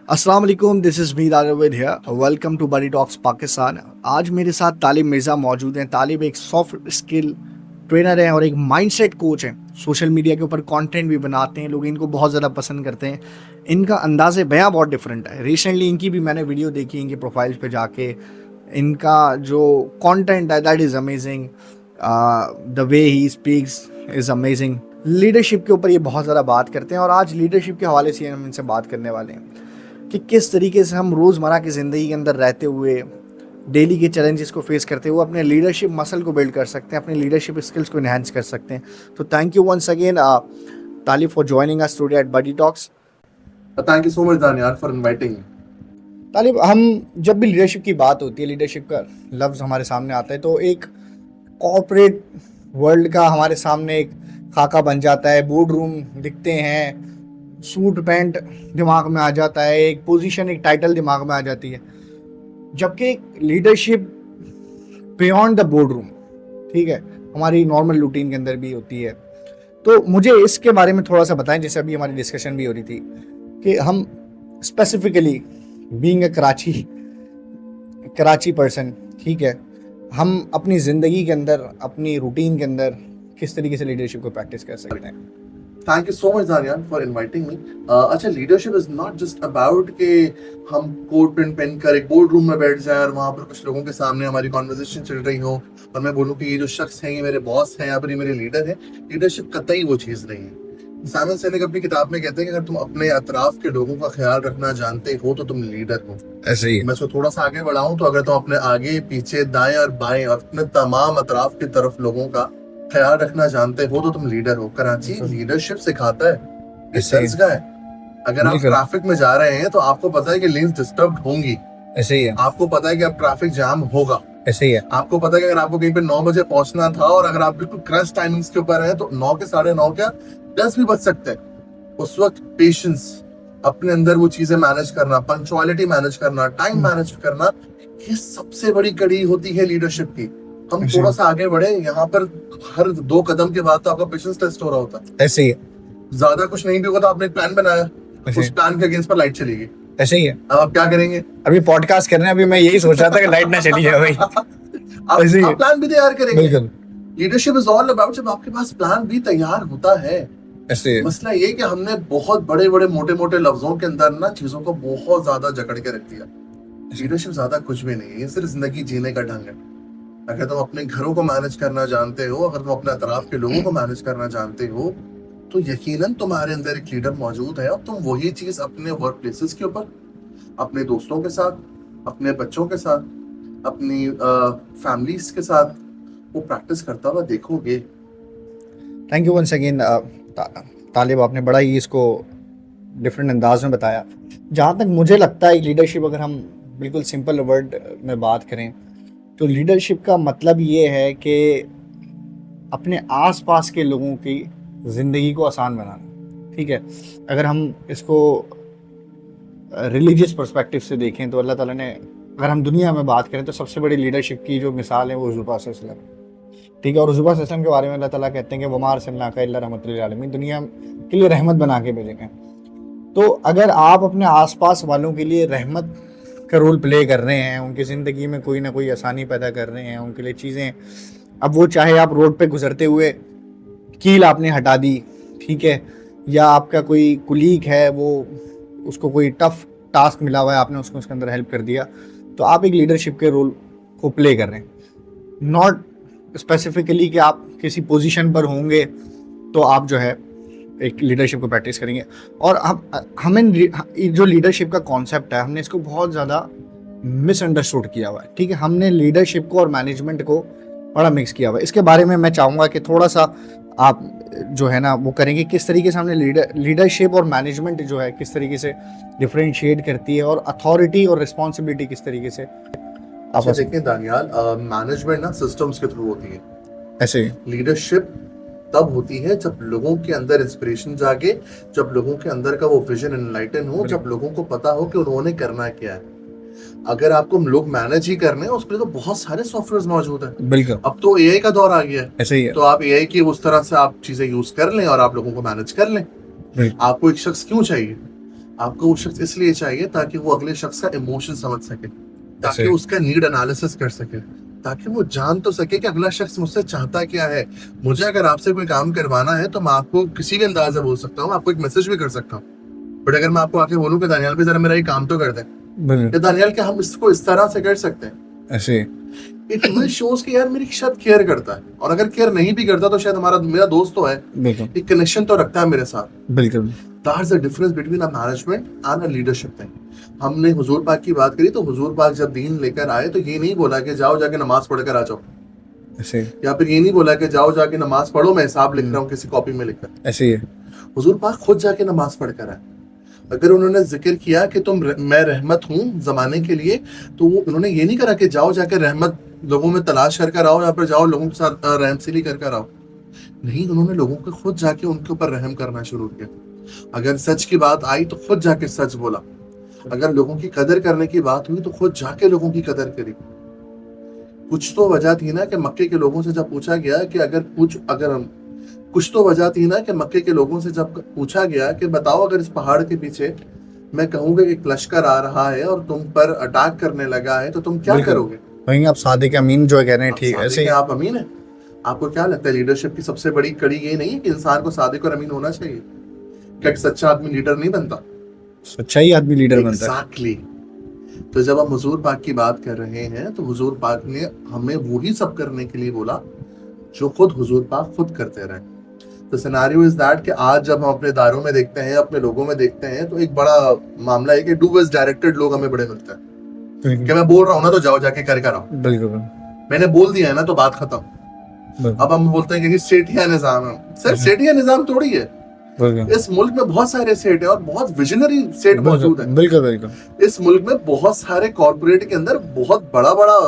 अस्सलाम वालेकुम, this is me दानिवेद हियर। Welcome to Buddy Talks Pakistan. आज मेरे साथ तालिब मिर्ज़ा मौजूद हैं। तालिब एक सॉफ्ट स्किल ट्रेनर हैं और एक माइंडसेट कोच हैं। सोशल मीडिया के ऊपर कंटेंट भी बनाते हैं, लोग इनको बहुत ज़्यादा पसंद करते हैं। इनका अंदाज़े बयां बहुत डिफरेंट है। रिसेंटली इनकी भी मैंने वीडियो देखी, इनकी प्रोफाइल्स पे जाके। इनका जो कंटेंट है that is amazing, the way he speaks is amazing. Leadership के ऊपर ये बहुत ज़्यादा बात करते हैं और आज लीडरशिप के हवाले से हम इनसे बात करने वाले हैं कि किस तरीके से हम रोज़मर्रा की ज़िंदगी के अंदर रहते हुए डेली के चैलेंजेस को फेस करते हुए अपने लीडरशिप मसल को बिल्ड कर सकते हैं, अपने लीडरशिप स्किल्स को इन्हांस कर सकते हैं। तो thank you once again Talib for joining us today at Buddy Talks. Thank you so much, Daniel, for inviting me. Talib, हम जब भी लीडरशिप की बात होती है, लीडरशिप का लफ्ज़ हमारे सामने आता है तो एक कॉर्पोरेट वर्ल्ड का हमारे सामने एक खाका बन जाता है। बोर्ड रूम दिखते हैं, सूट पैंट दिमाग में आ जाता है, एक पोजीशन, एक टाइटल दिमाग में आ जाती है। जबकि एक leadership beyond the board room, ठीक है, हमारी नॉर्मल रूटीन के अंदर भी होती है। तो मुझे इसके बारे में थोड़ा सा बताएं, जैसे अभी हमारी डिस्कशन भी हो रही थी कि हम specifically being a Karachi person, ठीक है, हम अपनी ज़िंदगी के अंदर, अपनी रूटीन के अंदर किस तरीके से लीडरशिप को प्रैक्टिस कर सकते हैं। Thank you so much, Daniel, for inviting me. अच्छा, leadership is not just about कि हम कोट पेन पेन कर एक बोर्ड रूम में बैठ जाए और वहाँ पर कुछ लोगों के सामने हमारी कॉन्वर्सेशन चल रही हो और मैं बोलूँ कि ये जो शख्स हैं ये मेरे बॉस हैं या फिर ये मेरे लीडर हैं। लीडरशिप कतई वो चीज़ नहीं है। साइमन सिनेक अपनी किताब में कहते हैं कि अगर तुम अपने अतराफ के लोगों का ख्याल रखना जानते हो तो तुम लीडर हो। ऐसे ही मैं इसको थोड़ा सा आगे बढ़ाऊं तो अगर तुम अपने आगे पीछे दाएं और बाएं और अपने तमाम अतराफ की तरफ लोगों का ख्याल रखना जानते हो तो तुम लीडर हो। कराची लीडरशिप सिखाता है, ये चर्च का है। अगर आप ट्रैफिक में जा रहे हैं तो आपको पता है कि लेन्स डिस्टर्ब होंगी, ऐसे ही है। आपको पता है कि अब ट्रैफिक जाम होगा, ऐसे ही है। आपको पता है कि अगर आपको कहीं पे 9 बजे पहुंचना था और अगर आप बिल्कुल क्रश टाइमिंग्स के ऊपर हैं तो 9 के 9:30 क्या 10 भी बच सकते हैं। उस वक्त पेशेंस, अपने अंदर वो चीजें मैनेज करना, पंक्चुअलिटी मैनेज करना, टाइम मैनेज करना, ये सबसे बड़ी कड़ी होती है लीडरशिप की। हम थोड़ा सा आगे बढ़े, यहाँ पर हर 2 कदम के बाद तो आपका पेशेंस टेस्ट हो रहा होता है। ऐसे ही है। ज्यादा कुछ नहीं भी होगा तो आपने एक प्लान बनाया, उस प्लान के अगेंस्ट पर लाइट चलेगी, ऐसे ही है। अब आप क्या करेंगे? अभी पॉडकास्ट कर रहे हैं, अभी मैं यही सोच रहा था कि लाइट ना चली जाए भाई। आप प्लान भी तैयार करेंगे। बिल्कुल। लीडरशिप इज ऑल अबाउट जब आपके पास प्लान भी तैयार होता है। ऐसे मसला ये कि हमने बहुत बड़े बड़े मोटे मोटे लफ्जों के अंदर ना चीजों को बहुत ज्यादा जकड़ के रख दिया। लीडरशिप ज्यादा कुछ भी नहीं है, ये सिर्फ जिंदगी जीने का ढंग है। अगर तुम अपने घरों को मैनेज करना जानते हो, अगर तुम अपने अतराफ के लोगों को मैनेज करना जानते हो तो यकीनन तुम्हारे अंदर एक लीडर मौजूद है और तुम वही चीज अपने वर्क प्लेसेस के ऊपर, अपने दोस्तों के साथ, अपने बच्चों के साथ, अपनी फैमिलीज के साथ वो प्रैक्टिस करता हुआ देखोगे। थैंक यू वंस अगेन तालिब, आपने बड़ा ही इसको डिफरेंट अंदाज में बताया। जहाँ तक मुझे लगता है लीडरशिप, अगर हम बिल्कुल सिंपल वर्ड में बात करें तो लीडरशिप का मतलब ये है कि अपने आसपास के लोगों की ज़िंदगी को आसान बनाना, ठीक है। अगर हम इसको रिलीजियस पर्सपेक्टिव से देखें तो अल्लाह ताला ने, अगर हम दुनिया में बात करें तो सबसे बड़ी लीडरशिप की जो मिसाल है वो हुज़ूर पाक सल्लल्लाहु अलैहि वसल्लम, ठीक है। और हुज़ूर पाक सल्लल्लाहु अलैहि वसल्लम के बारे में अल्लाह ताला कहते हैं कि वमा अरसलनाका इल्ला रहमतल लिल आलमीन, दुनिया के लिए रहमत बना के भेजे गए। तो अगर आप अपने आसपास वालों के लिए रहमत का रोल प्ले कर रहे हैं, उनकी ज़िंदगी में कोई ना कोई आसानी पैदा कर रहे हैं, उनके लिए चीज़ें, अब वो चाहे आप रोड पे गुजरते हुए कील आपने हटा दी, ठीक है, या आपका कोई कुलीग है, वो उसको कोई टफ टास्क मिला हुआ है, आपने उसको उसके अंदर हेल्प कर दिया, तो आप एक लीडरशिप के रोल को प्ले कर रहे हैं। नॉट स्पेसिफिकली कि आप किसी पोजीशन पर होंगे तो आप जो है एक लीडरशिप को प्रैक्टिस करेंगे। और हमें जो लीडरशिप का कॉन्सेप्ट है, हमने इसको बहुत ज़्यादा मिसअंडरस्टूड किया हुआ है, ठीक है। हमने लीडरशिप को और मैनेजमेंट को बड़ा मिक्स किया हुआ है। इसके बारे में मैं चाहूँगा कि थोड़ा सा आप जो है ना वो करेंगे, किस तरीके से हमने लीडरशिप और मैनेजमेंट जो है किस तरीके से डिफरेंशिएट करती है, और अथॉरिटी और रिस्पॉन्सिबिलिटी किस तरीके से आप देखिए दानियाल, मैनेजमेंट ना सिस्टम्स के थ्रू होती है। ऐसे लीडरशिप तब होती है जब लोगों के अंदर इंस्पिरेशन जागे, जब लोगों के अंदर का वो विजन एनलाइटन हो, जब लोगों को पता हो कि उन्होंने करना क्या है। अगर आपको लोग मैनेज ही करने हैं, उसके लिए तो बहुत सारे सॉफ्टवेयर मौजूद हैं। बिल्कुल। अब तो एआई का दौर आ गया है। ऐसे ही है। तो आप एआई की उस तरह से आप चीजें यूज कर लें और आप लोगों को मैनेज कर लें। आपको एक शख्स क्यों चाहिए? आपको वो शख्स इसलिए चाहिए ताकि वो अगले शख्स का इमोशन समझ सके, ताकि ऐसे। उसका नीड एनालिसिस कर सके, ताकि वो जान तो सके कि अगला शख्स मुझसे चाहता क्या है। मुझे अगर आपसे कोई काम करवाना है तो मैं आपको किसी भी अंदाज से बोल सकता हूँ, आपको एक मैसेज भी कर सकता हूँ। बट अगर मैं आपको आके बोलूँ कि दानियाल भी जरा मेरा ये काम तो कर दे, बिल्कुल या दानियाल क्या हम इसको इस तरह से कर सकते हैं, ऐसे। इट विल शोज कि यार मेरी शायद केयर करता है। और अगर केयर नहीं भी करता तो शायद हमारा मेरा दोस्त तो है, बिल्कुल एक कनेक्शन तो रखता है मेरे साथ। बिल्कुल। That's the difference between a management and a leadership thing. हमने हुजूर पाक की बात करी, तो हुजूर पाक जब दीन लेकर आए तो ये नहीं बोला कि जाओ जाके नमाज पढ़कर आ जाओ, ऐसे या फिर ये नहीं बोला कि जाओ जाके नमाज पढ़ो, मैं हिसाब लिख रहा हूँ किसी कॉपी में लिखकर। ऐसे ही है। हुजूर पाक खुद जाके नमाज पढ़कर आए। अगर उन्होंने जिक्र किया कि मैं रहमत हूँ जमाने के लिए, तो वो उन्होंने ये नहीं करा कि जाओ जाके रहमत लोगों में तलाश कर आओ, या फिर जाओ लोगों के साथ रहमसिली कर आओ। नहीं, उन्होंने लोगों को खुद जाके उनके ऊपर रहम करना शुरू किया। अगर सच की बात आई तो खुद जाके सच बोला, अगर लोगों की कदर करने की बात हुई तो खुद जाके लोगों की कदर करी। कुछ तो वजह थी ना कि मक्के के लोगों से जब पूछा गया कि कुछ तो वजह थी ना कि मक्के के लोगों से जब पूछा गया कि बताओ अगर इस पहाड़ के पीछे मैं कहूंगा कि एक लश्कर आ रहा है और तुम पर अटैक करने लगा है तो तुम क्या बिल्कुल। करोगे? वहीं आप सादिक अमीन जो कह रहे हैं, आप ठीक है, सादिक ऐसे ही। हैं, आप अमीन है। आपको क्या लगता है लीडरशिप की सबसे बड़ी कड़ी ये नहीं है कि इंसान को सादिक और अमीन होना चाहिए? क्या एक सच्चा आदमी लीडर नहीं बनता? सच्चाई आदमी लीडर बनता है। एग्जैक्टली। तो जब हम हुजूर पाक की बात कर रहे हैं तो हुजूर पाक ने हमें वही सब करने के लिए बोला जो खुद हुजूर पाक खुद करते रहे। तो सिनेरियो इज दैट कि आज जब हम अपने दायरों में देखते हैं, अपने लोगों में देखते हैं, तो एक बड़ा मामला है कि डू एज डायरेक्टेड लोग हमें बड़े मिलते हैं कि मैं बोल रहा हूँ ना तो जाओ जाके कर आओ, बिल्कुल मैंने बोल दिया है ना तो बात खत्म। बिल्कुल अब हम बोलते हैं कि सेठिया निजाम है। सर सेठिया निजाम थोड़ी है। बिल्कुल इस मुल्क में बहुत सारे सेठ हैं और बहुत विजनरी सेठ मौजूद है। बिल्कुल बिल्कुल। इस मुल्क में बहुत सारे कॉर्पोरेट के अंदर बहुत बड़ा बड़ा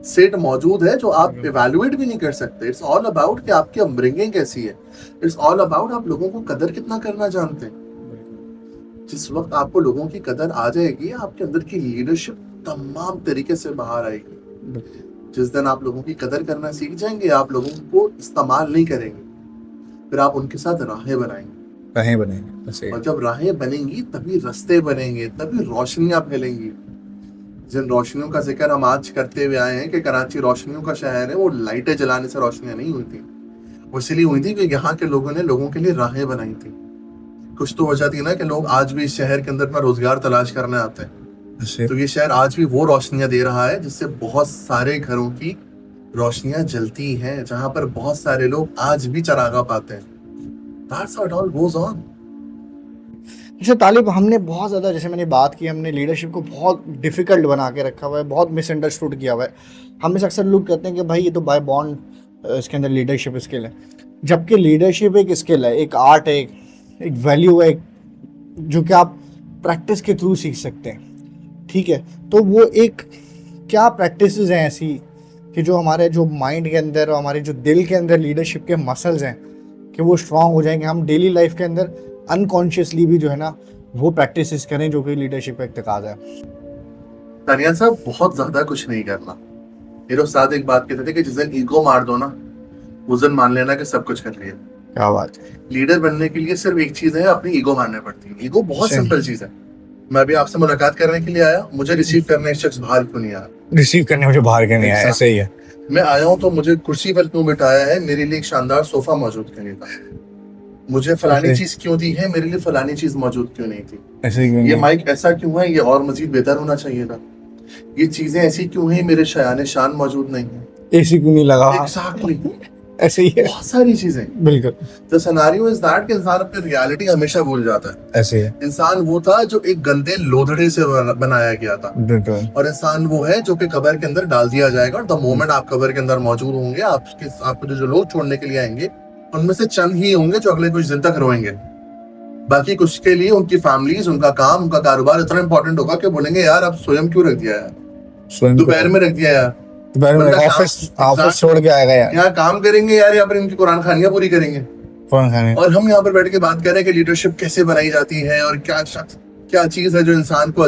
सेट मौजूद है जो आप इवैल्यूएट भी नहीं कर सकते। इट्स ऑल अबाउट कि आपकी अपब्रिंगिंग कैसी है। इट्स ऑल अबाउट आप लोगों को कदर कितना करना जानते हैं। जिस वक्त आपको लोगों की कदर आ जाएगी, आपके अंदर की लीडरशिप तमाम तरीके से बाहर आएगी। जिस दिन आप लोगों की कदर करना सीख जाएंगे, आप लोगों को इस्तेमाल नहीं करेंगे, फिर आप उनके साथ राहें बनाएंगे। राहें बनेंगे ऐसे। और जब राहें बनेंगी तभी रास्ते बनेंगे, तभी रोशनियां फैलेंगी। जिन रोशनियों का जिक्र हम आज करते हुए आए हैं कि कराची रोशनियों का शहर है, वो लाइटें जलाने से रोशनियां नहीं हुई थी। वो इसलिए हुई थी कि यहाँ के लोगों ने लोगों के लिए राहें बनाई थी। कुछ तो वजह थी ना कि लोग आज भी इस शहर के अंदर अपना रोजगार तलाश करने आते हैं। ऐसे। तो ये शहर आज भी वो रोशनियां दे रहा है जिससे बहुत सारे घरों की रोशनियां जलती हैं, जहां पर बहुत सारे लोग आज भी चरागा पाते हैं। That's how it all goes on. जैसे तालिब, हमने बहुत ज़्यादा, जैसे मैंने बात की, हमने लीडरशिप को बहुत डिफ़िकल्ट बना के रखा हुआ है, बहुत मिसअंडरस्टूड किया हुआ है। हम में से अक्सर लोग कहते हैं कि भाई ये तो बाय बॉन्ड इसके अंदर लीडरशिप स्किल है, जबकि लीडरशिप एक स्किल है, एक आर्ट है, एक वैल्यू है, जो कि आप प्रैक्टिस के थ्रू सीख सकते हैं। ठीक है, तो वो एक क्या प्रैक्टिसेस हैं ऐसी कि जो हमारे जो माइंड के अंदर और हमारे जो दिल के अंदर लीडरशिप के मसल्स हैं कि वो स्ट्रांग हो जाएंगे, हम डेली लाइफ के अंदर अनकॉन्शियसली भी जो है ना वो प्रैक्टिसेस करें जो कि लीडरशिप का एक तकाजा है। दानियाल साहब, बहुत ज्यादा कुछ नहीं करना। मेरे उस्ताद एक बात कहते थे कि जिस दिन ईगो मार दो ना, उस दिन मान लेना कि सब कुछ कर लिया। क्या बात है। लीडर बनने के लिए सिर्फ एक चीज है, अपनी ईगो मारनी पड़ती है। ईगो बहुत सही। सिंपल चीज है। मैं अभी आपसे मुलाकात करने के लिए आया, मुझे रिसीव करने एक शख्स बाहर क्यों नहीं आया? रिसीव करने मुझे बाहर के नहीं आया, ऐसे ही है। मैं आया हूँ तो मुझे कुर्सी पर क्यों बिठाया है? मेरे लिए एक शानदार सोफा मौजूद क्यों नहीं था? मुझे फलानी चीज क्यों दी है? मेरे लिए फलानी चीज मौजूद क्यों नहीं थी? ऐसे ही ये माइक ऐसा क्यों है? ये और मजीद बेहतर होना चाहिए था। ये चीजें ऐसी क्यों है? मेरे शयान शान मौजूद नहीं है। एसी क्यों नहीं लगा? एग्जैक्टली। ऐसे ही है, बहुत सारी चीजें। बिल्कुल। द सिनेरियो इज दैट कि इंसान अपनी रियलिटी हमेशा भूल जाता है। ऐसे है, इंसान वो था जो एक गंदे लोधड़े से बनाया गया था, बिल्कुल। और इंसान वो है जो कि कब्र के अंदर डाल दिया जाएगा। और द मोमेंट आप कब्र के अंदर मौजूद होंगे, आपको जो लोग छोड़ने के लिए आएंगे, उनमें से चंद ही होंगे जो अगले कुछ दिन तक रोएंगे। बाकी कुछ के लिए उनकी फैमिलीज, उनका काम, उनका कारोबार इतना इंपॉर्टेंट होगा कि बोलेंगे यार अब स्वयं क्यों रख दिया यार, स्वयं दोपहर में रख दिया यार, ऑफिस छोड़ के आएगा यार, यहाँ काम करेंगे यार, यहाँ पर इनकी कुरान खानियां पूरी करेंगे। और हम यहाँ पर बैठ के बात कर रहे हैं कि लीडरशिप कैसे बनाई जाती है और क्या चीज है जो इंसान को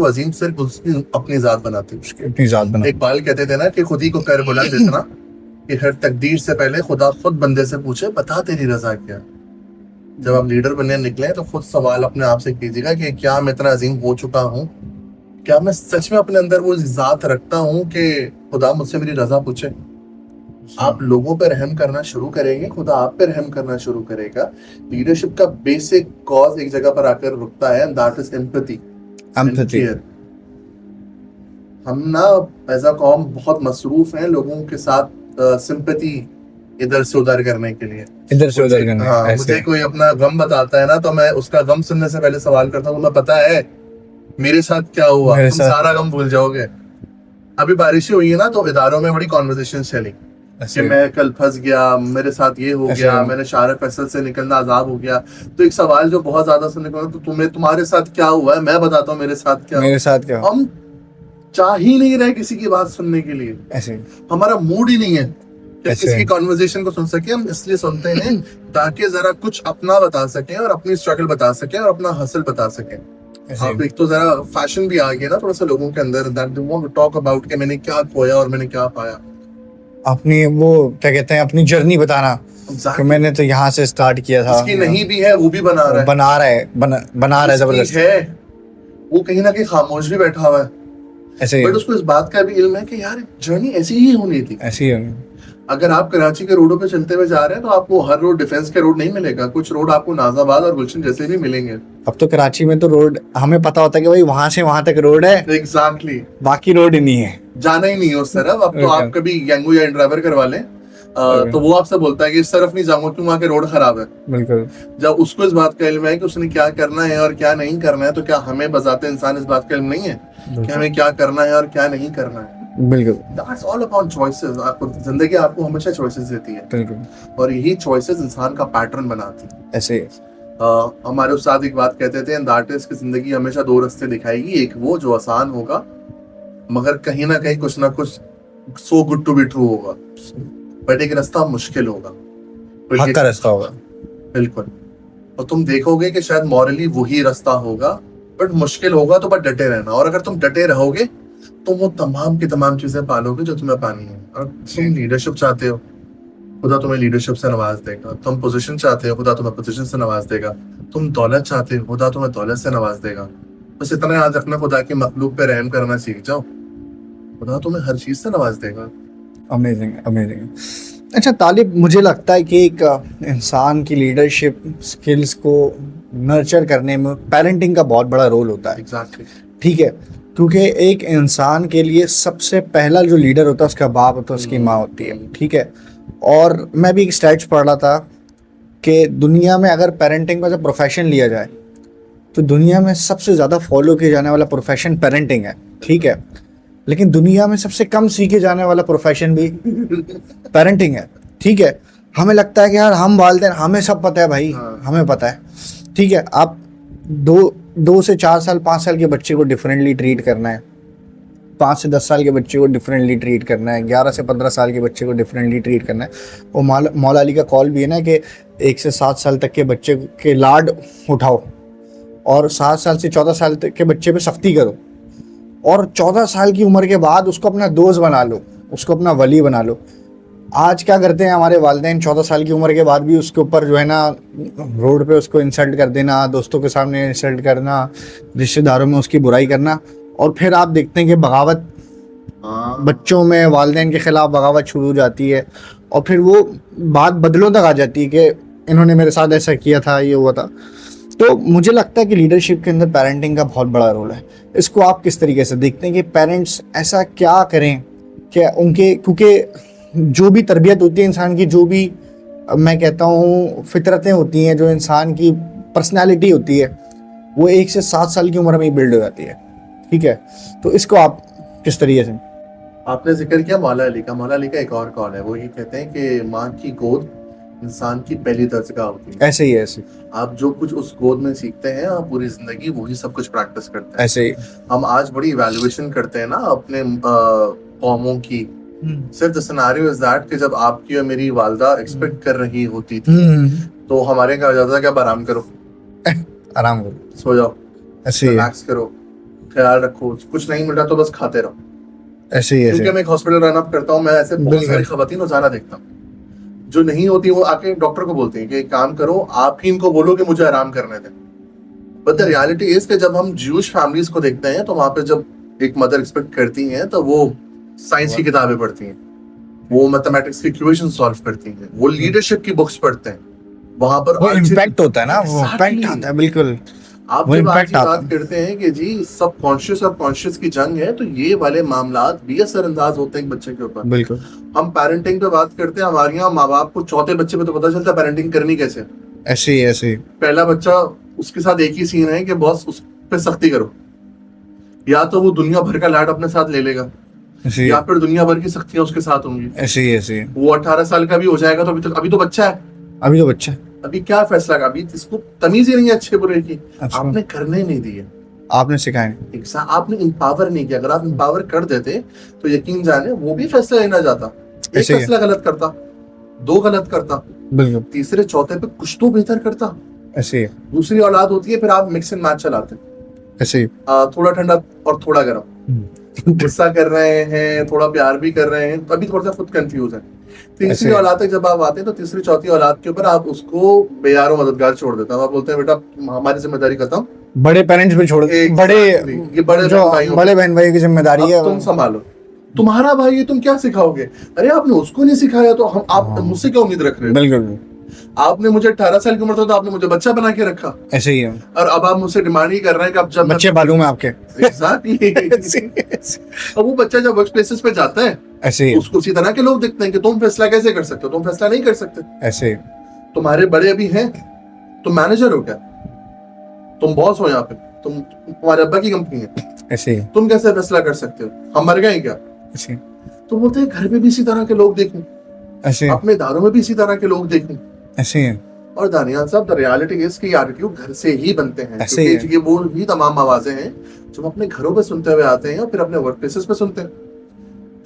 अजीम सिर्फ उसकी अपनी जात बनाती है। अपनी जात बना। इकबाल कहते थे ना कि खुद ही को कर बुलंद इतना कि हर तकदीर से पहले खुदा खुद बंदे से पूछे बता तेरी रजा क्या। जब आप लीडर बनने निकले तो खुद सवाल अपने आप से कीजिएगा कि क्या मैं इतना अजीम हो चुका हूँ, क्या मैं सच में अपने अंदर वो ज़ात रखता हूँ कि खुदा मुझसे मेरी रजा पूछे। आप लोगों पर रहम करना शुरू करेंगे, खुदा आप पे रहम करना शुरू करेगा। लीडरशिप का बेसिक कॉज एक जगह पर आकर रुकता है, that is empathy and care. हम ना एज अ कॉम बहुत मसरूफ हैं लोगों के साथ सिंपैथी इधर से उधर करने के लिए, इधर से उधर करने। हाँ, मुझे कोई अपना गम बताता है ना तो मैं उसका गम सुनने से पहले सवाल करता हूँ, तुम्हें पता है मेरे साथ क्या हुआ? तुम सारा गम भूल जाओगे। अभी बारिशें हुई है ना तो इदारों में बड़ी कॉन्वर्सेशन चली कि मैं कल फंस गया, मेरे साथ ये हो गया, मैंने शार फैसल से निकलना आजाद हो गया। तो एक सवाल जो बहुत ज्यादा सुनने को, तो तुम्हारे साथ क्या हुआ है? मैं बताता हूँ मेरे साथ क्या। हम चाह ही नहीं रहे किसी की बात सुनने के लिए, ऐसे हमारा मूड ही नहीं है किसी की कॉन्वर्सेशन को सुन सके। हम इसलिए सुनते हैं ताकि जरा कुछ अपना बता सकें और अपनी स्ट्रगल बता सकें और अपना हसल बता सकें। आप एक तो जरा फैशन भी आ गया ना थोड़ा सा लोगों के अंदर, that they want to talk about कि मैंने क्या खोया और मैंने क्या पाया। अपनी वो क्या कहते हैं, अपनी जर्नी बताना कि मैंने तो यहाँ से स्टार्ट किया था। इसकी नहीं भी है वो भी बना रहा है जबरदस्त है, वो कहीं ना कहीं खामोश भी बैठा हुआ है ऐसे, बट उसको इस बात का भी इल्म है कि यार जर्नी ऐसी ही होनी थी, ऐसी ही होनी। अगर आप कराची के रोडों पे चलते हुए जा रहे हैं तो आपको हर रोड डिफेंस के रोड नहीं मिलेगा, कुछ रोड आपको नाजाबाद और गुलशन जैसे भी मिलेंगे। अब तो कराची में तो रोड हमें पता होता है कि भाई वहां से वहां तक रोड है, एग्जैक्टली, बाकी रोड ही नहीं है, जाना ही नहीं है उस तरफ। अब तो आप कभी गैंगो या ड्राइवर करवा लें तो वो आपसे बोलता है कि इस तरफ नहीं जाऊंगा क्यों, वहां के रोड खराब है। बिल्कुल। जब उसको इस बात का इल्म है कि उसने क्या करना है और क्या नहीं करना है, तो क्या हमें बजाते इंसान इस बात का इल्म नहीं है कि हमें क्या करना है और क्या नहीं करना है? बिल्कुल। That's all about choices। आपको जिंदगी आपको हमेशा choices देती है, बिल्कुल, और यही choices इंसान का पैटर्न बनाती है। ऐसे हमारे उस्ताद एक बात कहते थे, that is कि जिंदगी हमेशा दो रास्ते दिखाएगी, एक वो जो आसान होगा मगर कहीं ना कहीं कुछ ना कुछ so good to be true होगा, बट एक रास्ता मुश्किल होगा, हक का रास्ता होगा। बिल्कुल। और तुम देखोगे कि शायद मॉरली वही रास्ता होगा बट मुश्किल होगा, तो बस डटे रहना, और अगर तुम डटे रहोगे तो वो तमाम की तमाम चीजें पालोगे जो तुम्हें पानी है। और तुम लीडरशिप चाहते हो, खुदा तुम्हें लीडरशिप से नवाज देगा। तुम पोजीशन चाहते हो, खुदा तुम्हें पोजीशन से नवाज देगा। तुम दौलत चाहते हो, खुदा तुम्हें दौलत से नवाज देगा। बस इतना याद रखना, खुदा की मखलूक पे रहम करना सीख जाओ, खुदा तुम्हें हर चीज से नवाज देगा। Amazing, amazing. अच्छा तालिब, मुझे लगता है कि एक इंसान की लीडरशिप स्किल्स को नर्चर करने में पेरेंटिंग का बहुत बड़ा रोल होता है। एग्जैक्टली। ठीक है, क्योंकि एक इंसान के लिए सबसे पहला जो लीडर होता है उसका बाप होता है, उसकी माँ होती है। ठीक है, और मैं भी एक स्टैट्स पढ़ रहा था कि दुनिया में अगर पेरेंटिंग का जो प्रोफेशन लिया जाए तो दुनिया में सबसे ज़्यादा फॉलो किया जाने वाला प्रोफेशन पेरेंटिंग है। ठीक है, लेकिन दुनिया में सबसे कम सीखे जाने वाला प्रोफेशन भी पेरेंटिंग है। ठीक है, हमें लगता है कि यार हम वालिदैन, हमें सब पता है भाई, हमें पता है। ठीक है, आप 2 से 4 साल 5 साल के बच्चे को डिफरेंटली ट्रीट करना है, 5 से 10 साल के बच्चे को डिफरेंटली ट्रीट करना है, 11 से 15 साल के बच्चे को डिफरेंटली ट्रीट करना है। वो मौला अली का कॉल भी है ना कि 1 से 7 साल तक के बच्चे के लाड उठाओ और 7 साल से 14 साल तक के बच्चे पे सख्ती करो, और 14 साल की उम्र के बाद उसको अपना दोस्त बना लो, उसको अपना वली बना लो। आज क्या करते हैं हमारे वालिदैन, 14 साल की उम्र के बाद भी उसके ऊपर जो है ना रोड पे उसको इंसल्ट कर देना, दोस्तों के सामने इंसल्ट करना, रिश्तेदारों में उसकी बुराई करना, और फिर आप देखते हैं कि बगावत बच्चों में वालिदैन के खिलाफ बगावत शुरू हो जाती है, और फिर वो बात बदलों तक आ जाती है कि इन्होंने मेरे साथ ऐसा किया था, ये हुआ था। तो मुझे लगता है कि लीडरशिप के अंदर पेरेंटिंग का बहुत बड़ा रोल है। इसको आप किस तरीके से देखते हैं कि पेरेंट्स ऐसा क्या करें कि उनके, क्योंकि जो भी तरबियत होती है इंसान की, जो भी मैं कहता हूँ फितरतें होती हैं, जो इंसान की पर्सनालिटी होती है, वो 1 से 7 साल की उम्र में ही बिल्ड हो जाती है। ठीक है, तो इसको आप किस तरीके से? आपने जिक्र किया मौला अली का। मौला अली का एक और कॉल है, वो ये कहते हैं कि माँ की गोद इंसान की पहली दरजगाह होती है। ऐसे ही है, ऐसे आप जो कुछ उस गोद में सीखते हैं आप पूरी जिंदगी वही सब कुछ प्रैक्टिस करते हैं। ऐसे ही हम आज बड़ी इवैल्यूएशन करते हैं ना अपने कौमों की। सिर्फ द सिनेरियो इज दैट कि जब आपकी और मेरी वालदा एक्सपेक्ट कर रही होती थी तो हमारे क्या जाता था कि अब आराम करो, आराम करो, सो जाओ, ऐसे रिलैक्स करो, ख्याल रखो, कुछ नहीं मिल रहा तो बस खाते रहो। ऐसे ही, क्योंकि मैं एक हॉस्पिटल रन अप करता हूँ, मैं ऐसे बहुत सारी खवातीन रोजाना देखता हूँ जो नहीं होती वो आके डॉक्टर को बोलते हैं कि एक काम करो, आप ही इनको बोलो कि मुझे आराम करने दें। बट द रियलिटी इज कि जब हम ज्यूश फैमिलीज को देखते हैं तो वहां पे जब एक मदर एक्सपेक्ट करती हैं तो वो साइंस की किताबें पढ़ती हैं, वो मैथमेटिक्स की इक्वेशन सॉल्व करती हैं, वो लीडरशिप की बुक्स पढ़ते हैं। वहां पर वो इम्पैक्ट होता है ना, वो इम्पैक्ट आता है। बिल्कुल आप वो जब आज impact ये आता बात करते हैं कि जी सब कॉन्शियस और कॉन्शियस की जंग है, तो ये वाले मामलात भी असरअंदाज होते हैं एक बच्चे के ऊपर। बिल्कुल हम पेरेंटिंग पे बात करते हैं, हमारे यहाँ माँ बाप को चौथे बच्चे पे तो पता चलता है पेरेंटिंग करनी कैसे है। ऐसे ही ऐसे ही। पहला बच्चा, उसके साथ एक ही सीन है कि बॉस उस पे सख्ती करो, या तो वो दुनिया भर का लाड अपने साथ ले लेगा ऐसे ही या फिर दुनिया भर की सख्तियां उसके साथ होंगी। ऐसे ही ऐसे ही। वो 18 साल का भी हो जाएगा तो अभी तो बच्चा है, अभी तो बच्चा अभी क्या फैसला का, अभी इसको तमीज ही नहीं है अच्छे बुरे की। अच्छा। आपने करने नहीं दिए, आपने सिखाया नहीं। आपने इंपावर नहीं किया। अगर आप इंपावर कर देते तो यकीन जाने वो भी फैसला लेना चाहता, एक ऐसे ही है। फैसला गलत करता, दो गलत करता, बिल्कुल तीसरे चौथे पे कुछ तो बेहतर करता। ऐसे ही दूसरी औलाद होती है, फिर आप मिक्स एंड मैच चलाते, ऐसे ही। थोड़ा ठंडा और थोड़ा गर्म, गुस्सा कर रहे हैं, थोड़ा प्यार भी कर रहे हैं, तभी थोड़ा सा खुद कंफ्यूज है। तीसरी ऐसे। औलाद तक जब आप आते हैं तो तीसरी चौथी औलाद के ऊपर आप उसको बेयारो मददगार छोड़ देते हैं। आप बोलते हैं बेटा हमारी जिम्मेदारी खत्म, बड़े पेरेंट्स पे छोड़ Exactly. बड़े ये बड़े जो भाइयों बड़े बहन भाई की जिम्मेदारी है। अब तुम संभालो, तुम्हारा भाई है, तुम क्या सिखाओगे? अरे आपने उसको नहीं सिखाया तो हम आप मुझसे क्या उम्मीद रख रहे हो? बिल्कुल आपने मुझे 18 साल की उम्र था तो आपने मुझे बच्चा बना के रखा, ऐसे ही है। और अब आप मुझसे डिमांड ही कर रहे हैं कि अब जब बच्चे बालू में आपके। Exactly. अब वो बच्चा जब वर्क प्लेसेस पे जाता है ऐसे ही उसको उसी तरह के लोग दिखते हैं कि तुम फैसला कैसे कर सकते हो, तुम फैसला नहीं कर सकते, ऐसे ही। तुम्हारे बड़े अभी हैं, तुम मैनेजर हो क्या, तुम बॉस हो यहाँ पे, तुम्हारे अब्बा की कंपनी है, ऐसे ही तुम कैसे फैसला कर सकते हो, हम मर गए क्या? ऐसे ही तो बोलते हैं घर पे भी इसी तरह के लोग देखूं, ऐसे ही अपने इदारों में भी इसी तरह के लोग देखूं। ऐसे ही और दानियाल साहब, द रियलिटी इज कि एटीट्यूड घर से ही बनते हैं, ऐसे ही क्योंकि ये वो भी तमाम आवाजें हैं जो हम अपने घरों पे सुनते हुए आते हैं और फिर अपने वर्क प्लेसेस पे सुनते हैं।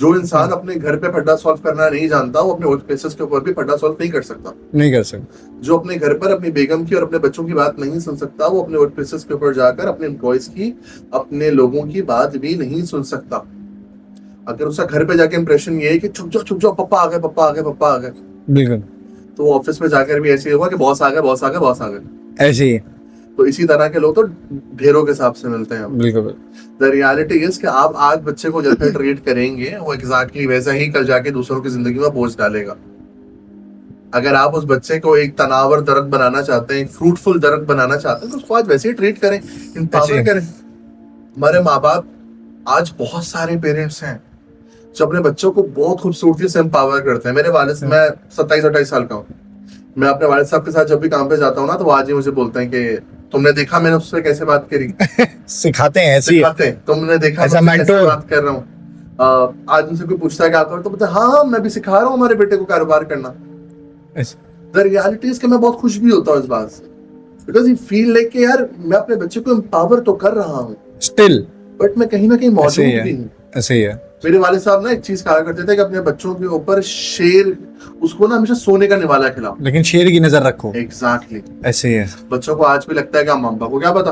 जो इंसान अपने घर पे फड्डा सॉल्व करना नहीं जानता वो अपने वर्क प्लेसेस के ऊपर भी फड्डा सॉल्व नहीं कर सकता। नहीं कर सकते। जो अपने घर पर अपनी बेगम की और अपने बच्चों की बात नहीं सुन सकता वो अपने वर्क प्लेसेस के ऊपर जाकर अपने एम्प्लॉयज की, अपने लोगों की बात भी नहीं सुन सकता। अगर उसका घर पे जाके इंप्रेशन ये है कि चुप जाओ पप्पा आ गए, पप्पा आ गए, पप्पा आ गए, बिल्कुल तो ऑफिस में जाकर भी ऐसे ही होगा कि बॉस आ गए, बॉस आ गए, बॉस आ गए। ऐसे ही। तो इसी तरह के लोग तो ढेरों के हिसाब से मिलते हैं। बिल्कुल द रियलिटी इज कि आप आज बच्चे को जैसे ट्रीट करेंगे वो एग्जैक्टली वैसा ही कल जाके दूसरों की जिंदगी में बोझ डालेगा। अगर आप उस बच्चे को एक तनावर दरख्त बनाना चाहते हैं, एक फ्रूटफुल दरख्त बनाना चाहते हैं, तो उसको आज वैसे ही ट्रीट करें, इंपावर करें। हमारे माँ बाप, आज बहुत सारे पेरेंट्स हैं जो अपने बच्चों को बहुत खूबसूरती से एम्पावर करते हैं। मेरे वालिद, मैं 27-28 साल का हूँ, मैं अपने वालिद साहब के साथ जब भी काम पे जाता हूँ ना तो वो आज ही मुझे बोलते हैं कि तुमने देखा मैंने उससे कैसे बात करी। सिखाते हैं ऐसे ही। सिखाते हैं, तुमने देखा ऐसा मैं कैसे mentor। बात कर रहा हूँ। आज उनसे कोई पूछता है क्या करो तो बोलते हैं हाँ मैं भी सिखा रहा हूँ हमारे बेटे को कारोबार करना। ऐसे द रियलिटी इज कि मैं बहुत खुश भी होता हूँ इस बात से, बिकॉज यू फील लाइक कि यार मैं अपने बच्चे को एम्पावर तो कर रहा हूँ स्टिल बट मैं कहीं ना कहीं ऐसे मौजूद ही है। भी हूँ। ऐसे ही है। मेरे वालिद साहब ना एक चीज कहा करते थे कि अपने बच्चों के ऊपर शेर, उसको ना हमेशा सोने का निवाला खिलाओ। लेकिन शेर की नजर रखो। एग्जैक्टली। ऐसे ही है। बच्चों को आज भी लगता है कि अम्मा अब्बा को क्या पता।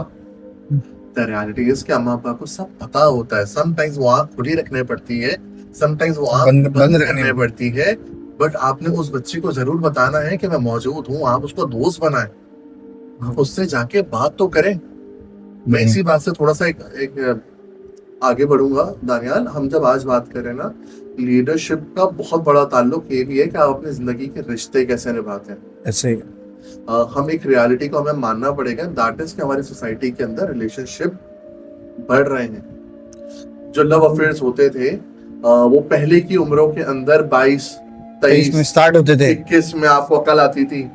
द रियलिटी इज कि अम्मा अब्बा को सब पता होता है। समटाइम्स वो आंख खुली रखने पड़ती है, समटाइम्स वो आंख बंद रखने पड़ती है, बट आपने उस बच्चे को जरूर बताना है कि मैं मौजूद हूँ। आप उसको दोस्त बनाएं, उससे जाके बात तो करें। मैं इसी बात से थोड़ा सा एक आगे बढ़ूंगा दानियाल। हम जब आज बात करें ना, लीडरशिप का बहुत बड़ा ताल्लुक ये भी है कि आप अपनी जिंदगी के रिश्ते कैसे निभाते हैं। ऐसे ही हम एक रियलिटी को हमें मानना पड़ेगा, दैट इज कि हमारी सोसाइटी के अंदर रिलेशनशिप बढ़ रहे हैं। जो लव अफेयर्स होते थे वो पहले की उम्रों के अंदर 22-23 में स्टार्ट होते थे। 21 में आपको अकल आती थी।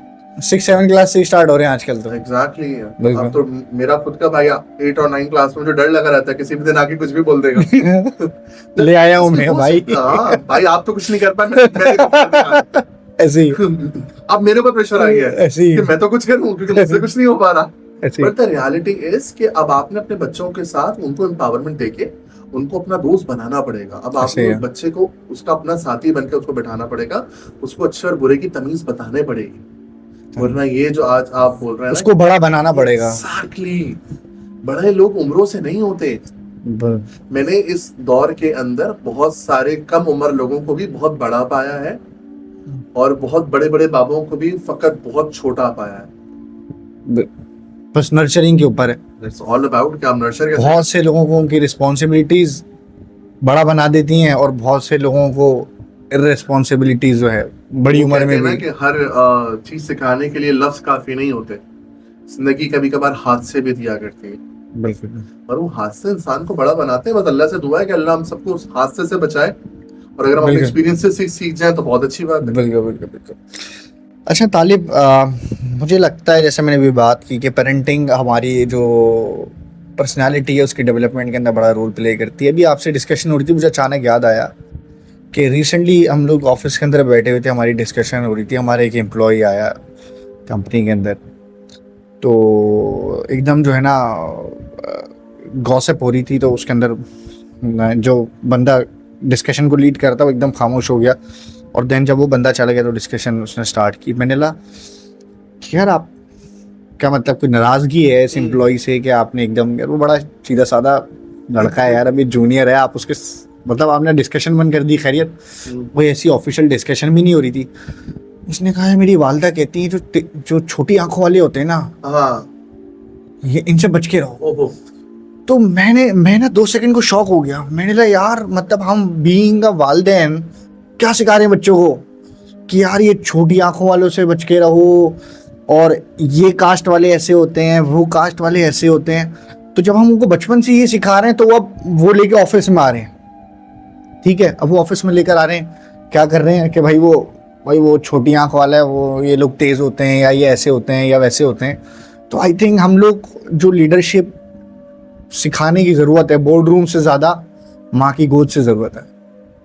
6-7 क्लास से स्टार्ट हो रहे हैं आजकल तो। एग्जैक्टली बिल्कुल। अब तो मेरा खुद का भाई 8 और 9 क्लास में जो डर लगा रहता है किसी भी दिन आके कुछ भी बोल देगा। ले आया हूँ मैं भाई। हाँ भाई आप तो कुछ नहीं कर पाए, मैं ऐसे ही अब मेरे ऊपर प्रेशर आ गया है ऐसे ही कि मैं तो कुछ करूं क्योंकि मुझसे कुछ नहीं हो पा रहा। ऐसे बट द रियलिटी इज कि अब आपने अपने बच्चों के साथ उनको एम्पावरमेंट देके उनको अपना दोस्त बनाना पड़ेगा। अब ऐसे आपको है। बच्चे को उसका अपना साथी बनकर उसको बैठाना पड़ेगा, उसको अच्छे और बुरे की तमीज बताने पड़ेगी, वरना ये जो आज आप बोल रहे हैं उसको बड़ा बनाना पड़ेगा। एग्जैक्टली। बड़े लोग उम्रों से नहीं होते। मैंने इस दौर के अंदर बहुत सारे कम उम्र लोगों को भी बहुत बड़ा पाया है और बहुत बड़े बड़े बाबुओं को भी फकत बहुत छोटा पाया है। बस नर्चरिंग के ऊपर है। इट्स ऑल अबाउट कि आप नर्चर कैसे बहुत से लोगों को उनकी रिस्पॉन्सिबिलिटीज बड़ा बना देती हैं और बहुत से लोगों को इररिस्पॉन्सिबिलिटीज जो है बड़ी वो उम्र कहते में हैं ना भी। कि हर चीज सिखाने के लिए लफ्ज काफी नहीं होते, जिंदगी कभी कभार हादसे भी दिया करती है, बिल्कुल और वो हादसे इंसान को बड़ा बनाते हैं। बस अल्लाह से दुआ है कि अल्लाह हम सबको उस हादसे से बचाए, और अगर हम अपने बिल्कुल। एक्सपीरियंस से सीख जाए तो बहुत अच्छी बात है। बिल्कुल बिल्कुल बिल्कुल। अच्छा तालिब, मुझे लगता है जैसे मैंने अभी बात की कि पेरेंटिंग हमारी जो पर्सनालिटी है उसकी डेवलपमेंट के अंदर बड़ा रोल प्ले करती है। अभी आपसे डिस्कशन हो रही थी, मुझे अचानक याद आया कि रिसेंटली हम लोग ऑफिस के अंदर बैठे हुए थे, हमारी डिस्कशन हो रही थी, हमारे एक एम्प्लॉय आया कंपनी के अंदर, तो एकदम जो है ना गॉसिप हो रही थी, तो उसके अंदर जो बंदा डिस्कशन को लीड करता वो एकदम खामोश हो गया, और देन जब वो बंदा चला गया तो डिस्कशन उसने स्टार्ट की। मैंने कहा कि यार आप क्या मतलब कोई नाराज़गी है इस एम्प्लॉय से कि आपने एकदम, यार वो बड़ा सीधा साधा लड़का है यार, अभी जूनियर है, आप उसके मतलब आपने डिस्कशन बंद कर दी। खैरियत कोई ऐसी ऑफिशियल डिस्कशन भी नहीं हो रही थी। उसने कहा है मेरी वालदा कहती है जो छोटी आंखों वाले होते हैं ना, हाँ, ये इनसे बच के रहो। ओहो, तो मैं ना 2 सेकंड को शॉक हो गया। मैंने कहा यार मतलब हम बीइंग अ वालिदैन क्या सिखा रहे हैं बच्चों को कि यार ये छोटी आंखों वालों से बच के रहो, और ये कास्ट वाले ऐसे होते हैं, वो कास्ट वाले ऐसे होते हैं। तो जब हम उनको बचपन से ये सिखा रहे हैं तो अब वो लेके ऑफिस में आ रहे हैं, ठीक है, अब वो ऑफिस में लेकर आ रहे हैं, क्या कर रहे हैं कि भाई वो छोटी आंख वाला है, वो ये लोग तेज होते हैं, या ये ऐसे होते हैं या वैसे होते हैं। तो आई थिंक हम लोग जो लीडरशिप सिखाने की ज़रूरत है, बोर्ड रूम से ज़्यादा माँ की गोद से ज़रूरत है।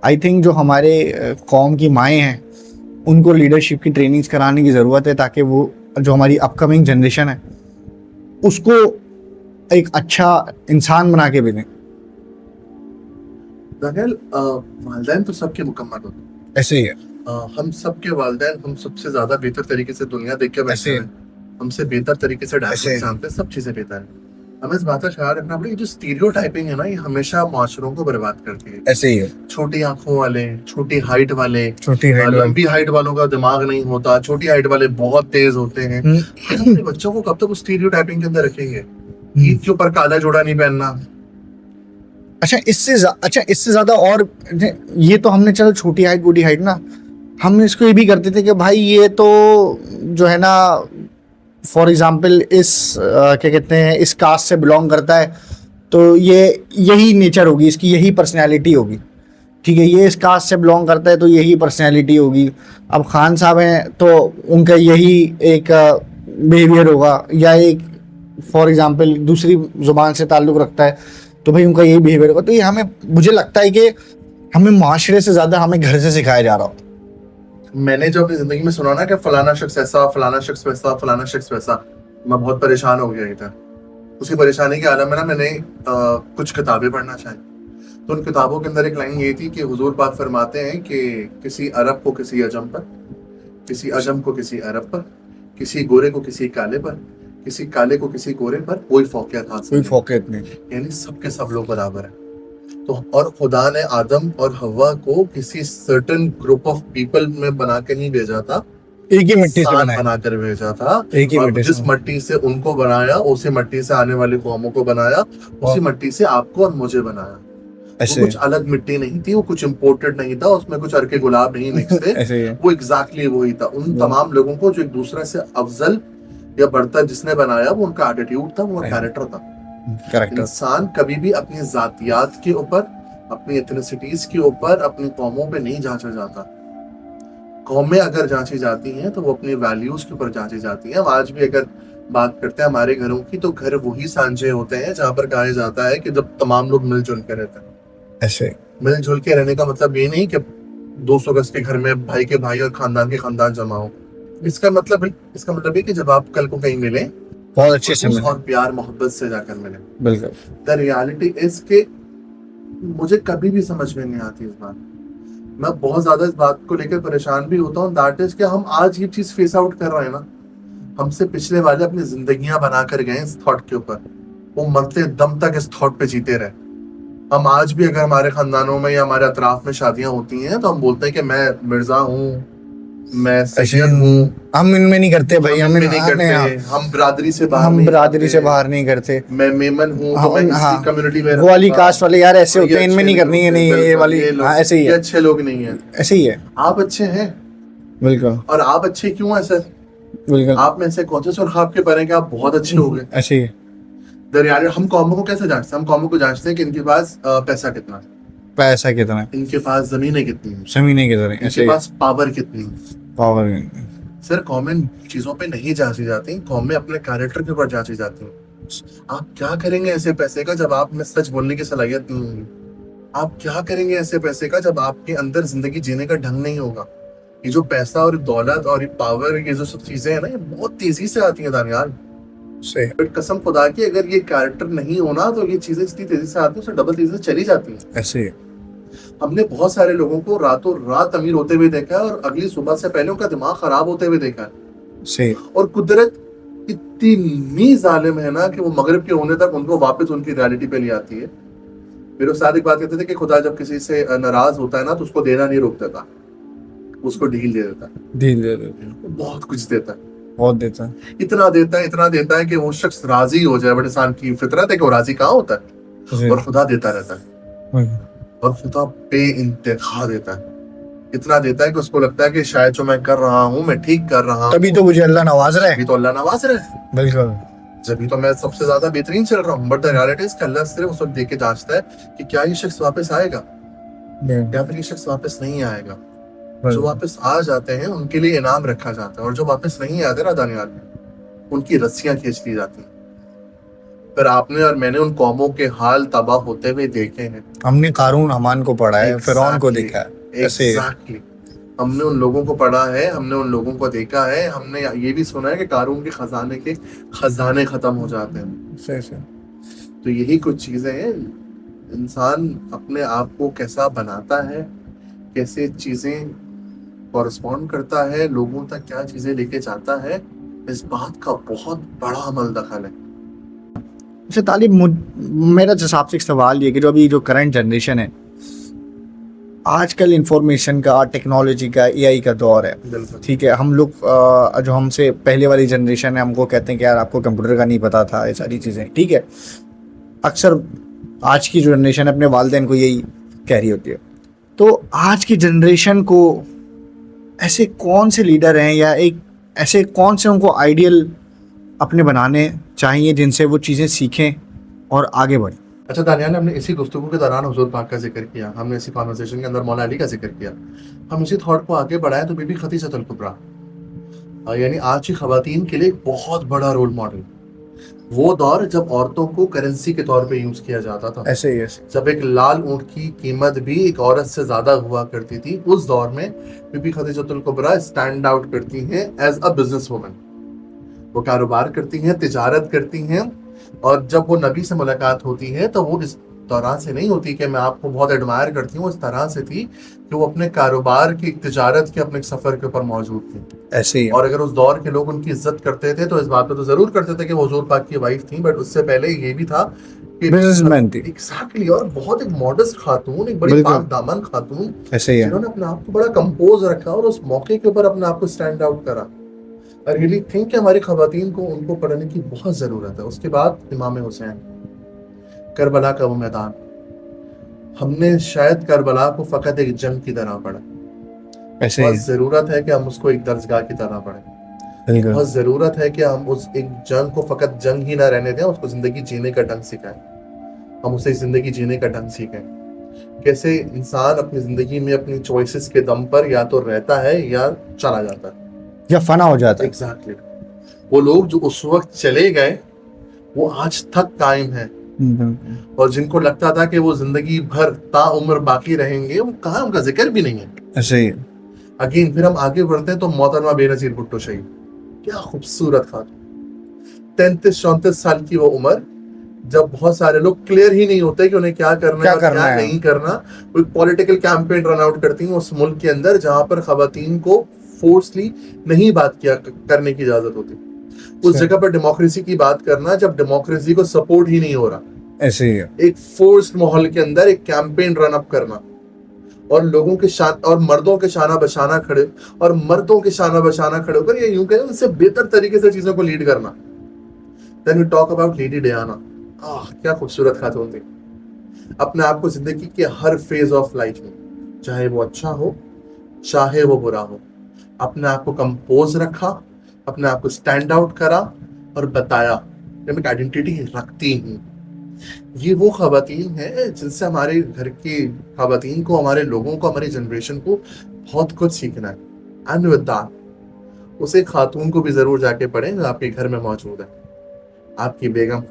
आई थिंक जो हमारे कौम की माएँ हैं उनको लीडरशिप की ट्रेनिंग्स कराने की ज़रूरत है, ताकि वो जो हमारी अपकमिंग जनरेशन है उसको एक अच्छा इंसान बना के भेजें। दरअसल वालिदैन तो सबके मुकम्मल होते हैं। ऐसे ही है, हम सबके वालिदैन हम सबसे ज्यादा बेहतर तरीके से दुनिया देख के बैठे ऐसे हैं, हमसे बेहतर तरीके से ऐसे। डायरेक्ट जानते हैं, सब चीजें बेहतर है। हमें इस बात का ख्याल रखना पड़ेगा, जो स्टीरियोटाइपिंग है ना, ये हमेशा माशरों को बर्बाद करती है। ऐसे ही है, छोटी आंखों वाले, छोटी हाइट वाले, छोटी हाइट वाले। लंबी हाइट वालों का दिमाग नहीं होता, छोटी हाइट वाले बहुत तेज होते हैं। अपने बच्चों को कब तक उस स्टीरियोटाइपिंग के अंदर रखेंगे? ईद के ऊपर काला जोड़ा नहीं पहनना। अच्छा इससे ज़्यादा और, ये तो हमने चलो छोटी हाइट बूढ़ी हाइट ना, हम इसको ये भी करते थे कि भाई ये तो जो है ना फॉर एग्जांपल इस क्या कहते हैं इस कास्ट से बिलोंग करता है, तो ये यही नेचर होगी इसकी, यही पर्सनैलिटी होगी, ठीक है, ये इस कास्ट से बिलोंग करता है तो यही पर्सनैलिटी होगी। अब खान साहब हैं तो उनका यही एक बिहेवियर होगा, या एक फॉर एग्जांपल दूसरी ज़ुबान से ताल्लुक़ रखता है तो भाई उनका यही बिहेवियर होगा। तो ये हमें, मुझे लगता है कि हमें माशरे से ज़्यादा हमें घर से सिखाया जा रहा होता। मैंने जो अपनी जिंदगी में सुना ना कि फलाना शख्स ऐसा, फलाना शख्स वैसा, फलाना शख्स वैसा, मैं बहुत परेशान हो गया था। उसी परेशानी के आलम में ना मैंने कुछ किताबें पढ़ना चाहिए। तो उन किताबों के अंदर एक लाइन ये थी कि हुजूर पाक फरमाते हैं कि किसी अरब को किसी अजम पर, किसी अजम को किसी अरब पर, किसी गोरे को किसी काले पर, किसी काले को किसी गोरे पर कोई फौकियत हासिल कोई नहीं। फौकियत नहीं, यानी सबके सब लोग बराबर हैं। तो और खुदा ने आदम और हवा को किसी सर्टेन ग्रुप ऑफ पीपल में बना के नहीं भेजा था, एक ही मिट्टी से साथ बनाया, बनाकर भेजा था। एक ही और मिट्टी जिस से। मट्टी से उनको बनाया, उसी मट्टी से आने वाली कौमों को बनाया, उसी मट्टी से आपको और मुझे बनाया। वो ऐसे कुछ अलग मिट्टी नहीं थी, वो कुछ इम्पोर्टेड नहीं था, उसमें कुछ अर्के गुलाब नहीं मिक्स थे। ऐसे ही है। वो एग्जैक्टली वही था। उन तमाम लोगों को जो एक दूसरे से अफजल या बढ़तर जिसने बनाया, वो उनका एटीट्यूड था, वो कैरेक्टर था। कैरेक्टर। इंसान कभी भी अपनी जातियात के ऊपर, अपनी एथनिसिटीज के ऊपर, अपनी कौमों पे नहीं जांचा जाता। कौमें अगर जांची जाती हैं तो वो अपनी वैल्यूज के ऊपर जांची जाती हैं। हम आज भी अगर बात करते हैं हमारे घरों की, तो घर वही सांझे होते हैं जहां पर कहा जाता है कि जब तमाम लोग मिलजुल के रहते हैं। ऐसे मिलजुल के रहने का मतलब ये नहीं कि 200 गज के घर में भाई के भाई और खानदान के खानदान जमा हो। इसका मतलब ये कि जब आप कल को कहीं मिले, बहुत अच्छे से मिले, और प्यार मोहब्बत से जाकर मिले। बिल्कुल। द रियलिटी इज के मुझे कभी भी समझ में नहीं आती इस बात। मैं बहुत ज्यादा इस बात को लेकर परेशान भी होता हूँ। दैट इज कि हम आज ये चीज फेस आउट कर रहे हैं ना, हमसे पिछले वाले अपनी जिंदगियां बनाकर गए इस थॉट के ऊपर, वो मरते दम तक इस थॉट पे जीते रहे। हम आज भी अगर हमारे खानदानों में या हमारे अतराफ में शादियां होती हैं तो हम बोलते हैं कि मैं मिर्जा हूँ, मैं सैयद हूँ, हम इनमें नहीं करते भाई, हम हम इनमें नहीं करते, हम बिरादरी से बाहर हम नहीं बिरादरी करते, से बाहर नहीं करते। मैं मेमन हूँ तो मैं इसी हाँ, कम्युनिटी में वो वाली रहूंगा। कास्ट वाले यार ऐसे और होते ये हैं, इनमें अच्छे नहीं करनी है, लोग, नहीं ये बिल्कुल वाली, ये हाँ लोग, ऐसे ही ये है, अच्छे लोग नहीं है। ऐसे ही है। आप अच्छे हैं, बिल्कुल और आप अच्छे क्यों हैं सर? बिल्कुल आप में से कौन से सुर खाप के परे कि आप बहुत अच्छे हो गए? ऐसे ही है। दरियाने हम कौमों को कैसे जांचते हैं? हम कौमों को जांचते हैं कि इनके पास पैसा कितना है, पैसा कितना है, इनके पास जमीनें कितनी है, जमीने कितना है, ऐसे इनके ही पास पावर कितनी है। पावर। सर कौमें चीजों पे नहीं जांची जाती, कौमें अपने कैरेक्टर के ऊपर जांची जाती हैं। आप क्या करेंगे ऐसे पैसे का जब आप में सच बोलने की सलाहियत नहीं होगी? आप क्या करेंगे ऐसे पैसे का जब आपके अंदर जिंदगी जीने का ढंग नहीं होगा? ये जो पैसा और दौलत और ये पावर, ये जो सब चीजें हैं ना, ये बहुत तेजी से आती हैं दानियाल। सही, बट कसम खुदा की अगर ये कैरेक्टर नहीं होना तो ये चीजें जितनी तेजी से आती हैं उससे डबल तेजी से चली जाती हैं। ऐसे ही हमने बहुत सारे लोगों को रातों रात अमीर होते हुए देखा है और अगली सुबह से पहले उनका दिमाग खराब होते हुए देखा है। सही, और कुदरत इतनी जालिम है ना कि वो मगरिब के होने तक उनको वापस उनकी रियलिटी पे ले आती है। मेरे उस्ताद एक बात कहते थे कि खुदा जब किसी से नाराज होता है ना तो उसको देना नहीं रोक देता, उसको ढील दे देता है। धीरे धीरे वो बहुत कुछ देता है, बहुत देता है। इतना देता है कि वो शख्स राजी हो जाए। बट इंसान की फितरत है कि वो राजी कहाँ होता है, सही, और खुदा देता रहता है, और खुदा बेइंतहा देता है। इतना देता है कि उसको लगता है कि शायद जो मैं कर रहा हूँ मैं ठीक कर रहा हूँ, तभी तो मुझे अल्लाह नवाज रहा अभी है। तो अल्लाह नवाज रहा है, बिल्कुल जब तो मैं सबसे ज्यादा बेहतरीन चल रहा हूँ। बट द रियलिटी इज कि अल्लाह सिर्फ उस वक्त देख के जांचता है कि क्या ये शख्स वापस आएगा या फिर ये शख्स वापस नहीं आएगा। जो वापस आ जाते हैं उनके लिए इनाम रखा जाता है, और जो वापस नहीं आते ना दानियाल, उनकी रस्सियां खींच ली जाती हैं। फिर आपने और मैंने उन कौमों के हाल तबाह होते हुए देखे हैं। हमने कारून हमान को पढ़ा है, फिरौन को Exactly, देखा है, ऐसे exactly. हमने उन लोगों को पढ़ा है, हमने उन लोगों को देखा है, हमने ये भी सुना है कि कारून के खजाने खत्म हो जाते हैं। सही। तो यही कुछ चीजें हैं। इंसान अपने आप को कैसा बनाता है, कैसे चीजें कॉरस्पॉन्ड करता है, लोगों तक क्या चीजें लेके जाता है, इस बात का बहुत बड़ा अमल दखल है। अच्छा तालिब, मेरा जिस हिसाब से एक सवाल ये कि जो अभी जो करंट जनरेशन है, आजकल इंफॉर्मेशन का, टेक्नोलॉजी का, एआई का दौर है, बिल्कुल ठीक है। हम लोग जो हमसे पहले वाली जनरेशन है, हमको कहते हैं कि यार आपको कंप्यूटर का नहीं पता था, ये सारी चीज़ें, ठीक है। अक्सर आज की जो जनरेशन है अपने वालिदैन को यही कह रही होती है। तो आज की जनरेशन को ऐसे कौन से लीडर हैं या एक ऐसे कौन से उनको आइडियल अपने बनाने चाहिए जिनसे वो चीज़ें सीखें और आगे बढ़ें? अच्छा दानियाल, हमने इसी गुफ्तगू के दौरान हुजूर पाक का जिक्र किया, हमने इसी कॉन्वर्सेशन के अंदर मौला अली का जिक्र किया, हम इसी थॉट को आगे बढ़ाएं तो बीबी खदीजतुल कुबरा यानी आज की खवातीन के लिए एक बहुत बड़ा रोल मॉडल। वो दौर जब औरतों को करेंसी के तौर पे यूज किया जाता था, ऐसे ही ऐसे जब एक लाल ऊंट की कीमत भी एक औरत से ज्यादा हुआ करती थी, उस दौर में बीबी खदीजतुल कुबरा स्टैंड आउट करती हैं एज अ बिजनेस वुमन। वो कारोबार करती हैं, तिजारत करती हैं, और जब वो नबी से मुलाकात होती है तो वो इस दौरान से नहीं होती कि मैं आपको बहुत एडमायर करती हूँ, इस तरह से थी कि वो अपने कारोबार की, तिजारत के अपने सफर के ऊपर मौजूद थी। ऐसे ही और अगर उस दौर के लोग उनकी इज्जत करते थे तो इस बात पे तो जरूर करते थे कि वो हुजूर पाक की वाइफ थी, बट उससे पहले ये भी था कि बिजनेसमैन थी। एग्जैक्टली, और बहुत एक मॉडेस्ट खातून, एक बड़ी बिल्कुल। पाक दामन खातून, ऐसे ही है। जिन्होंने अपने आप को बड़ा कंपोज रखा और उस मौके के ऊपर अपने आप को स्टैंड आउट करा। आई रियली थिंक कि हमारी खवातीन को उनको पढ़ने की बहुत जरूरत है। उसके बाद इमाम हुसैन, करबला का वो मैदान, हमने शायद करबला को फकत एक जंग की तरह पढ़ा। ऐसे बहुत ही जरूरत है कि हम उसको एक दर्जगाह की तरह पढ़ें। बिल्कुल बहुत जरूरत है कि हम उस एक जंग को फकत जंग ही ना रहने दें, उसको जिंदगी जीने का ढंग सिखाएं। हम उसे जिंदगी जीने का ढंग सीखें, कैसे इंसान अपनी जिंदगी में अपनी चॉइसेस के दम पर या तो रहता है या चला जाता है, या फना हो जाता है। एग्जैक्टली। वो लोग जो उस वक्त चले गए वो आज तक कायम है, और जिनको लगता था कि वो जिंदगी भर ताउम्र बाकी रहेंगे, वो कहाँ, उनका जिक्र भी नहीं है। ऐसे ही अगेन फिर हम आगे बढ़ते हैं तो मोहतरमा बेनजीर भुट्टो शहीद, क्या खूबसूरत खातून, 33-34 साल की वो उम्र, जब बहुत सारे लोग क्लियर ही नहीं होते कि उन्हें क्या करना है और क्या नहीं करना। वो एक पॉलिटिकल कैंपेन रन आउट करती हैं उस मुल्क के अंदर जहां पर खवातीन को फोर्सली नहीं बात किया करने की इजाजत होती, उस जगह पर डेमोक्रेसी की बात करना जब डेमोक्रेसी को सपोर्ट ही नहीं हो रहा, ऐसे ही है। एक फोर्स्ड माहौल के अंदर एक कैंपेन रन अप करना, और लोगों के शान और मर्दों के शाना बशाना खड़े और मर्दों के शाना बशाना खड़े होकर ये यूं कहें उनसे बेहतर तरीके से चीजों को लीड करना। Then we talk about Lady Diana. क्या खूबसूरत खातून थी। अपने आप को जिंदगी के हर फेज ऑफ लाइफ में, चाहे वो अच्छा हो चाहे वो बुरा हो, अपने आप को कंपोज रखा, अपने आप को स्टैंड आउट करा और बताया कि मैं एक आइडेंटिटी रखती हूँ। ये वो खवातीन है जिनसे हमारे घर की खवातीन को, हमारे लोगों को, हमारी जनरेशन को बहुत कुछ सीखना है। एंड विद दैट उसे खातून को भी जरूर जाके पढ़ें जो आपके घर में मौजूद है। आपकी बेगम,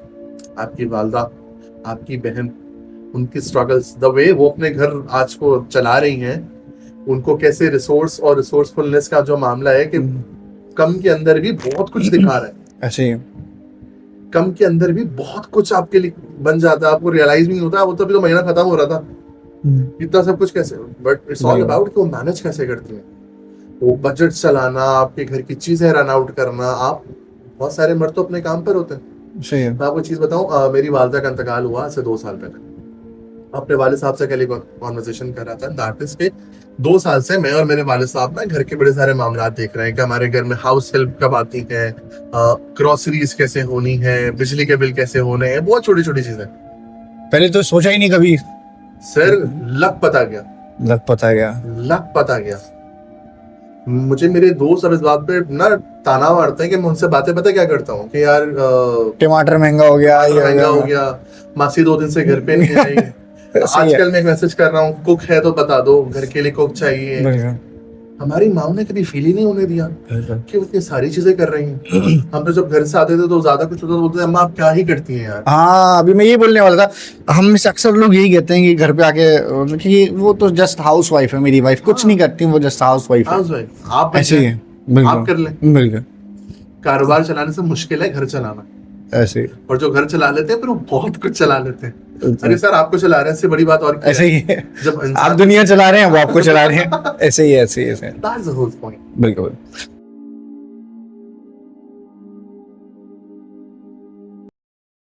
आपकी वालदा, आपकी बहन, उनकी स्ट्रगल्स, द वे वो अपने घर आज को चला रही हैं, उनको कैसे रिसोर्स और रिसोर्सफुलनेस का जो मामला है कि कम के अंदर भी बहुत कुछ दिखा रहा है। ऐसे ही कम के अंदर भी बहुत कुछ आपके लिए बन जाता है, आपको रियलाइज भी नहीं होता। वो तभी तो महीना खत्म हो रहा था, इतना सब कुछ कैसे, बट इट्स ऑल अबाउट कि वो मैनेज कैसे करती है, वो बजट चलाना, आपके घर की चीजें रन आउट करना। आप बहुत सारे मर्द तो अपने काम पर होते हैं। सही है। मैं आपको चीज बताऊं, मेरी वालदा का इंतकाल हुआ आज से 2 साल पहले। अपने वालिद साहब से कल कॉन्वर्सेशन कर रहा था, दैट इज के 2 साल से मैं और मेरे वालिद साहब ना घर के बड़े सारे मामला देख रहे हैं कि हमारे घर में हाउस हेल्प कब आती है, ग्रोसरीज कैसे होनी है, बिजली के बिल कैसे होने हैं, बहुत छोटी छोटी चीजें। पहले तो सोचा ही नहीं कभी। सर लक पता गया, लग पता गया। लक पता गया। मुझे मेरे दोस्त अब इस बात पे ना ताना मारते हैं कि मैं उनसे बातें पता क्या करता हूँ कि यार टमाटर महंगा हो गया, ये महंगा हो गया, मासी 2 दिन से घर पे नहीं आई। सही है। आजकल मैं एक मैसेज कर रहा हूँ, कुक है तो बता दो, घर के लिए कुक चाहिए। बिल्कुल। हमारी माँ ने कभी फील ही नहीं होने दिया कि वो इतनी सारी चीजें कर रही हैं। हम तो जब घर से आते थे तो ज्यादा कुछ होता तो बोलते थे अम्मा आप क्या ही करती हैं यार। हाँ, अभी मैं ये बोलने वाला था। हम में से अक्सर लोग यही कहते हैं कि घर पे आके कि वो तो जस्ट हाउस वाइफ है, मेरी वाइफ कुछ नहीं करती, वो जस्ट हाउस वाइफ है। हाउस वाइफ आप बन ऐसे ही जाएं, है। बिल्कुल आप कर लें। बिल्कुल कारोबार चलाने से मुश्किल है घर चलाना, ऐसे ही। और जो घर चला लेते हैं फिर वो बहुत कुछ चला लेते हैं। अरे सर आपको चला रहे हैं, इससे बड़ी बात और क्या ऐसे है? ही है। जब आप दुनिया चला रहे हैं, वो आपको चला रहे हैं। ऐसे ही ऐसे ही ऐसे। That's the whole point. बिल्कुल।